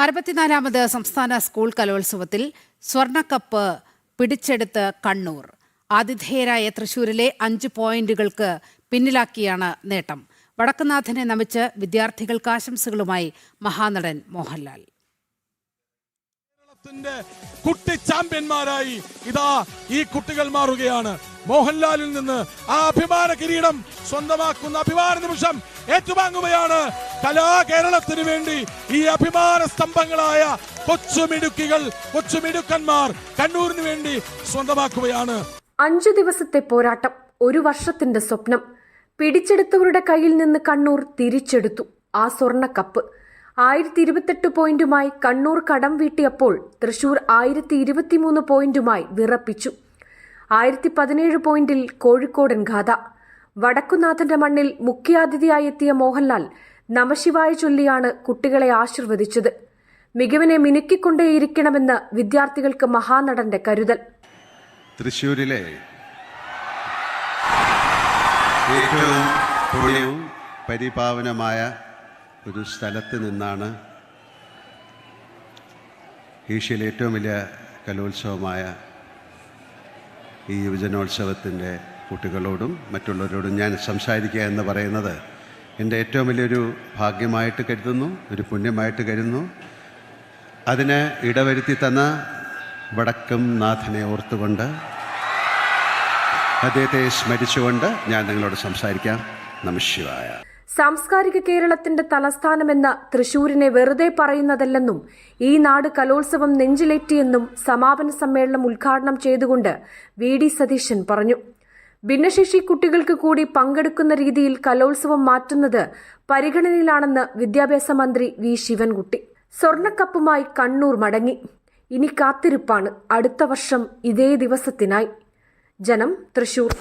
64ാമത് സംസ്ഥാന സ്കൂൾ കലോത്സവത്തിൽ സ്വർണ്ണക്കപ്പ് പിടിച്ചെടുത്ത് കണ്ണൂർ. ആതിഥേയരായ തൃശൂരിലെ 5 പോയിന്റുകൾക്ക് പിന്നിലാക്കിയാണ് നേട്ടം. വടക്കുന്നാഥനെ നമിച്ച് വിദ്യാർത്ഥികൾക്ക് ആശംസകളുമായി മഹാനടൻ മോഹൻലാൽ. കുട്ടി ചാമ്പ്യന്മാരായി ഇതാ ഈ കുട്ടികൾ മാറുകയാണ്. മോഹൻലാലിൽ നിന്ന് ആ അഭിമാന കിരീടം സ്വന്തമാക്കുന്ന അഭിമാന നിമിഷം ഏറ്റുവാങ്ങുകയാണ് കലാകേരളത്തിന് വേണ്ടി ഈ അഭിമാന സ്തംഭങ്ങളായ കൊച്ചുമിടുക്കന്മാർ കണ്ണൂരിന് വേണ്ടി സ്വന്തമാക്കുകയാണ്. 5 ദിവസത്തെ പോരാട്ടം, 1 വർഷത്തിന്റെ സ്വപ്നം. പിടിച്ചെടുത്തവരുടെ കയ്യിൽ നിന്ന് കണ്ണൂർ തിരിച്ചെടുത്തു ആ സ്വർണ്ണക്കപ്പ്. 1028 പോയിന്റുമായി കണ്ണൂർ കടം വീട്ടിയപ്പോൾ തൃശൂർ 1023 പോയിന്റുമായി വിറപ്പിച്ചു. 1017 പോയിന്റിൽ കോഴിക്കോടൻ ഗാഥ. വടക്കുന്നാഥന്റെ മണ്ണിൽ മുഖ്യാതിഥിയായി എത്തിയ മോഹൻലാൽ നമശിവായ ചൊല്ലിയാണ് കുട്ടികളെ ആശീർവദിച്ചത്. മികവിനെ മിനുക്കിക്കൊണ്ടേയിരിക്കണമെന്ന് വിദ്യാർത്ഥികൾക്ക് മഹാനടന്റെ കരുതൽ. തൃശ്ശൂരിലെ ഏറ്റവും പുണ്യവും പരിപാവനമായ ഒരു സ്ഥലത്ത് നിന്നാണ് ഏഷ്യയിലെ ഏറ്റവും വലിയ കലോത്സവമായ ഈ യുവജനോത്സവത്തിൻ്റെ കുട്ടികളോടും മറ്റുള്ളവരോടും ഞാൻ സംസാരിക്കുക എന്ന് പറയുന്നത് എൻ്റെ ഏറ്റവും വലിയൊരു ഭാഗ്യമായിട്ട് കരുതുന്നു, ഒരു പുണ്യമായിട്ട് കരുതുന്നു. അതിന് ഇടവരുത്തി തന്ന വടക്കും നാഥനെ ഓർത്തുകൊണ്ട്, അദ്ദേഹത്തെ സ്മരിച്ചുകൊണ്ട് ഞാൻ നിങ്ങളോട് സംസാരിക്കാം. നമഃശിവായ. സാംസ്കാരിക കേരളത്തിന്റെ തലസ്ഥാനമെന്ന തൃശൂരിനെ വെറുതെ പറയുന്നതല്ലെന്നും ഈ നാട് കലോത്സവം നെഞ്ചിലേറ്റിയെന്നും സമാപന സമ്മേളനം ഉദ്ഘാടനം ചെയ്തുകൊണ്ട് VD സതീശൻ പറഞ്ഞു. ഭിന്നശേഷി കുട്ടികൾക്ക് കൂടി പങ്കെടുക്കുന്ന രീതിയിൽ കലോത്സവം മാറ്റുന്നത് പരിഗണനയിലാണെന്ന് വിദ്യാഭ്യാസ മന്ത്രി V ശിവൻകുട്ടി. സ്വർണ്ണക്കപ്പുമായി കണ്ണൂർ മടങ്ങി. ഇനി കാത്തിരിപ്പാണ് അടുത്ത വർഷം ഇതേ ദിവസത്തിനായി. ജനം, തൃശൂർ.